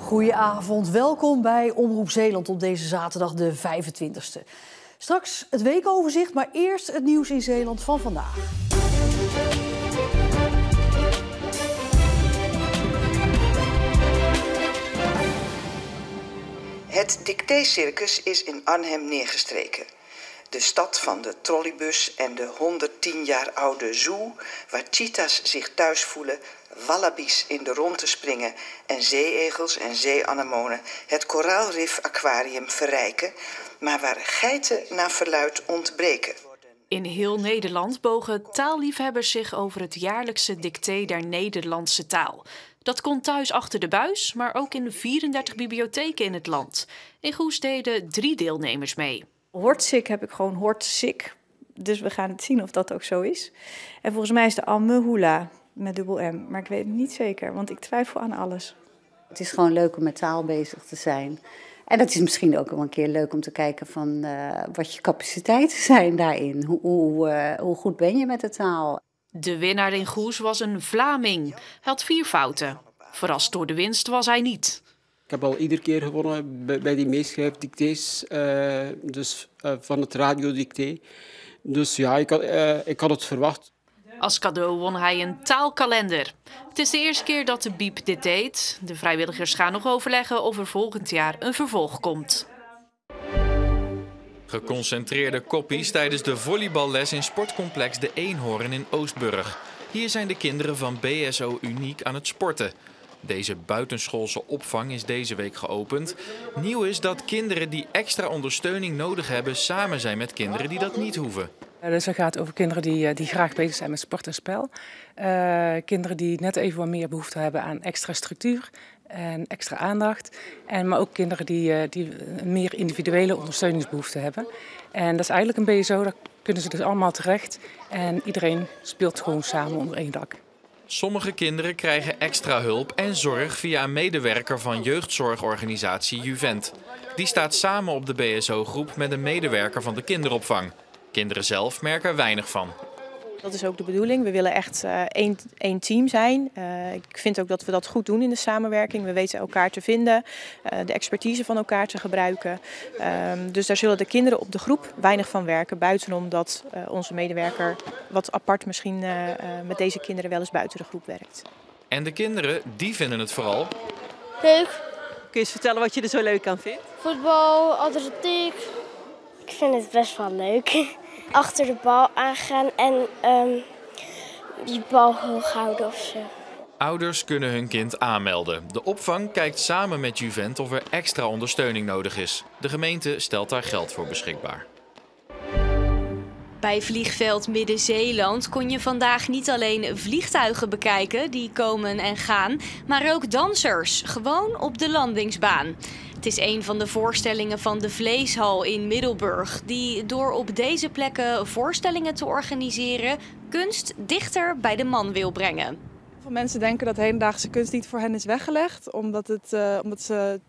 Goedenavond, welkom bij Omroep Zeeland op deze zaterdag de 25e. Straks het weekoverzicht, maar eerst het nieuws in Zeeland van vandaag. Het dictécircus is in Arnhem neergestreken. De stad van de trolleybus en de 110 jaar oude zoo, waar cheetahs zich thuis voelen, wallabies in de rondte springen en zeeegels en zeeanemonen het koraalrif aquarium verrijken, maar waar geiten naar verluidt ontbreken. In heel Nederland bogen taalliefhebbers zich over het jaarlijkse dicté der Nederlandse taal. Dat kon thuis achter de buis, maar ook in 34 bibliotheken in het land. In Goes deden 3 deelnemers mee. Hortsik heb ik gewoon hortsik, dus we gaan het zien of dat ook zo is. En volgens mij is de Almehula met dubbel M, maar ik weet het niet zeker, want ik twijfel aan alles. Het is gewoon leuk om met taal bezig te zijn. En dat is misschien ook wel een keer leuk om te kijken van wat je capaciteiten zijn daarin. Hoe goed ben je met de taal? De winnaar in Goes was een Vlaming. Hij had 4 fouten. Verrast door de winst was hij niet. Ik heb al iedere keer gewonnen bij die meeschrijfdictées, van het radiodicté. Dus ja, ik had het verwacht. Als cadeau won hij een taalkalender. Het is de eerste keer dat de Biep dit deed. De vrijwilligers gaan nog overleggen of er volgend jaar een vervolg komt. Geconcentreerde koppies tijdens de volleyballes in sportcomplex De Eenhoorn in Oostburg. Hier zijn de kinderen van BSO Uniek aan het sporten. Deze buitenschoolse opvang is deze week geopend. Nieuw is dat kinderen die extra ondersteuning nodig hebben samen zijn met kinderen die dat niet hoeven. Dus het gaat over kinderen die graag bezig zijn met sport en spel. Kinderen die net even wat meer behoefte hebben aan extra structuur en extra aandacht. Maar ook kinderen die een meer individuele ondersteuningsbehoefte hebben. En dat is eigenlijk een BSO, daar kunnen ze dus allemaal terecht. En iedereen speelt gewoon samen onder één dak. Sommige kinderen krijgen extra hulp en zorg via een medewerker van jeugdzorgorganisatie Juvent. Die staat samen op de BSO-groep met een medewerker van de kinderopvang. Kinderen zelf merken er weinig van. Dat is ook de bedoeling. We willen echt één team zijn. Ik vind ook dat we dat goed doen in de samenwerking. We weten elkaar te vinden, de expertise van elkaar te gebruiken. Dus daar zullen de kinderen op de groep weinig van werken. Buitenom dat onze medewerker wat apart misschien met deze kinderen wel eens buiten de groep werkt. En de kinderen, die vinden het vooral leuk. Kun je eens vertellen wat je er zo leuk aan vindt? Voetbal, atletiek. Ik vind het best wel leuk. Achter de bal aangaan en die bal hoog houden of zo. Ouders kunnen hun kind aanmelden. De opvang kijkt samen met Juvent of er extra ondersteuning nodig is. De gemeente stelt daar geld voor beschikbaar. Bij vliegveld Midden-Zeeland kon je vandaag niet alleen vliegtuigen bekijken die komen en gaan, maar ook dansers, gewoon op de landingsbaan. Het is een van de voorstellingen van de Vleeshal in Middelburg, die door op deze plekken voorstellingen te organiseren kunst dichter bij de man wil brengen. Veel mensen denken dat hedendaagse kunst niet voor hen is weggelegd, omdat ze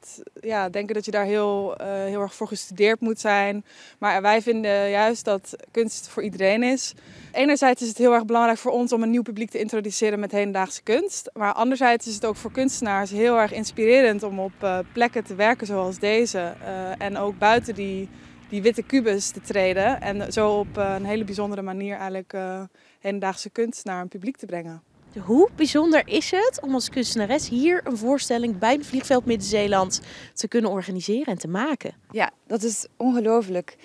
denken dat je daar heel erg voor gestudeerd moet zijn. Maar wij vinden juist dat kunst voor iedereen is. Enerzijds is het heel erg belangrijk voor ons om een nieuw publiek te introduceren met hedendaagse kunst. Maar anderzijds is het ook voor kunstenaars heel erg inspirerend om op plekken te werken zoals deze. En ook buiten die witte kubus te treden en zo op een hele bijzondere manier eigenlijk hedendaagse kunst naar een publiek te brengen. Hoe bijzonder is het om als kunstenares hier een voorstelling bij het vliegveld Midden-Zeeland te kunnen organiseren en te maken? Ja, dat is ongelooflijk.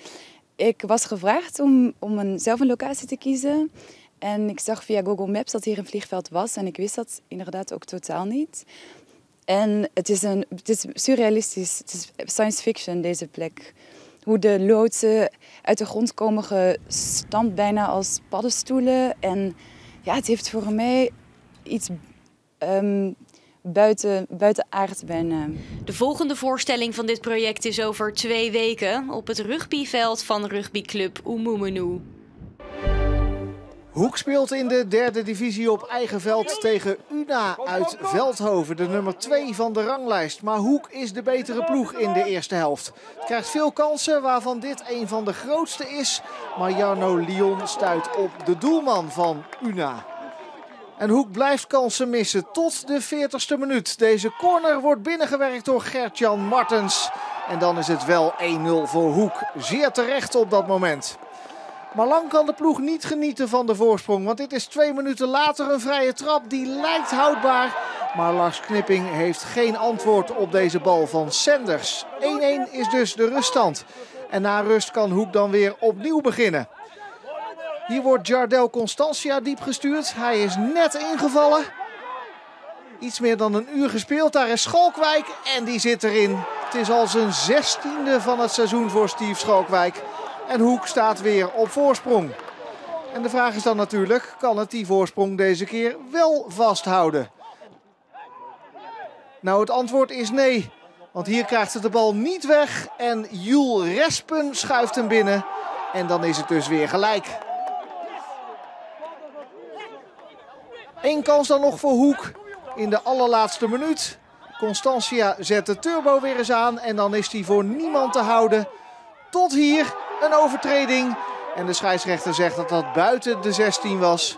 Ik was gevraagd om zelf een locatie te kiezen. En ik zag via Google Maps dat hier een vliegveld was. En ik wist dat inderdaad ook totaal niet. En het is surrealistisch, het is science fiction deze plek. Hoe de loodsen uit de grond komen gestampt bijna als paddenstoelen. En ja, het heeft voor mij iets buitenaards bijna. De volgende voorstelling van dit project is over 2 weken op het rugbyveld van rugbyclub Oemumenu. Hoek speelt in de 3e divisie op eigen veld tegen Una uit Veldhoven, de nummer 2 van de ranglijst. Maar Hoek is de betere ploeg in de eerste helft. Het krijgt veel kansen, waarvan dit een van de grootste is. Maar Jarno Lyon stuit op de doelman van Una. En Hoek blijft kansen missen tot de 40ste minuut. Deze corner wordt binnengewerkt door Gert-Jan Martens. En dan is het wel 1-0 voor Hoek. Zeer terecht op dat moment. Maar lang kan de ploeg niet genieten van de voorsprong. Want dit is 2 minuten later een vrije trap die lijkt houdbaar. Maar Lars Knipping heeft geen antwoord op deze bal van Senders. 1-1 is dus de ruststand. En na rust kan Hoek dan weer opnieuw beginnen. Hier wordt Jardel Constantia diep gestuurd. Hij is net ingevallen. Iets meer dan een uur gespeeld. Daar is Schalkwijk en die zit erin. Het is al zijn 16e van het seizoen voor Steve Schalkwijk. En Hoek staat weer op voorsprong. En de vraag is dan natuurlijk, kan het die voorsprong deze keer wel vasthouden? Nou, het antwoord is nee. Want hier krijgt het de bal niet weg. En Jules Respen schuift hem binnen. En dan is het dus weer gelijk. Eén kans dan nog voor Hoek in de allerlaatste minuut. Constantia zet de turbo weer eens aan. En dan is hij voor niemand te houden. Tot hier een overtreding. En de scheidsrechter zegt dat dat buiten de 16 was.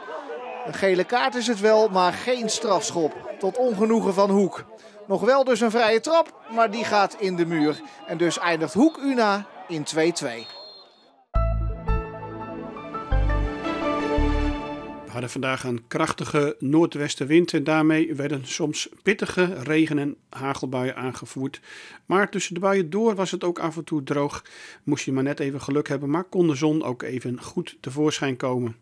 Een gele kaart is het wel, maar geen strafschop. Tot ongenoegen van Hoek. Nog wel dus een vrije trap, maar die gaat in de muur. En dus eindigt Hoek-Una in 2-2. We hadden vandaag een krachtige noordwestenwind en daarmee werden soms pittige regen- en hagelbuien aangevoerd. Maar tussen de buien door was het ook af en toe droog. Moest je maar net even geluk hebben, maar kon de zon ook even goed tevoorschijn komen.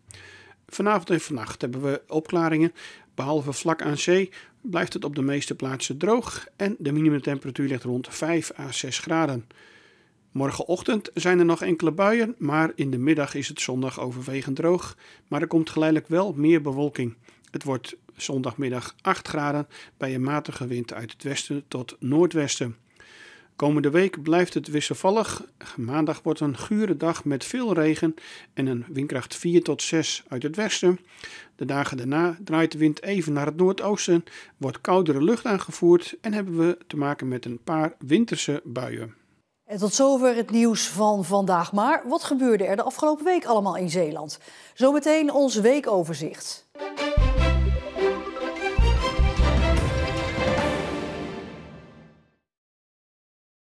Vanavond en vannacht hebben we opklaringen. Behalve vlak aan zee blijft het op de meeste plaatsen droog en de minimumtemperatuur ligt rond 5 à 6 graden. Morgenochtend zijn er nog enkele buien, maar in de middag is het zondag overwegend droog. Maar er komt geleidelijk wel meer bewolking. Het wordt zondagmiddag 8 graden bij een matige wind uit het westen tot noordwesten. Komende week blijft het wisselvallig. Maandag wordt een gure dag met veel regen en een windkracht 4 tot 6 uit het westen. De dagen daarna draait de wind even naar het noordoosten, wordt koudere lucht aangevoerd en hebben we te maken met een paar winterse buien. En tot zover het nieuws van vandaag. Maar wat gebeurde er de afgelopen week allemaal in Zeeland? Zometeen ons weekoverzicht.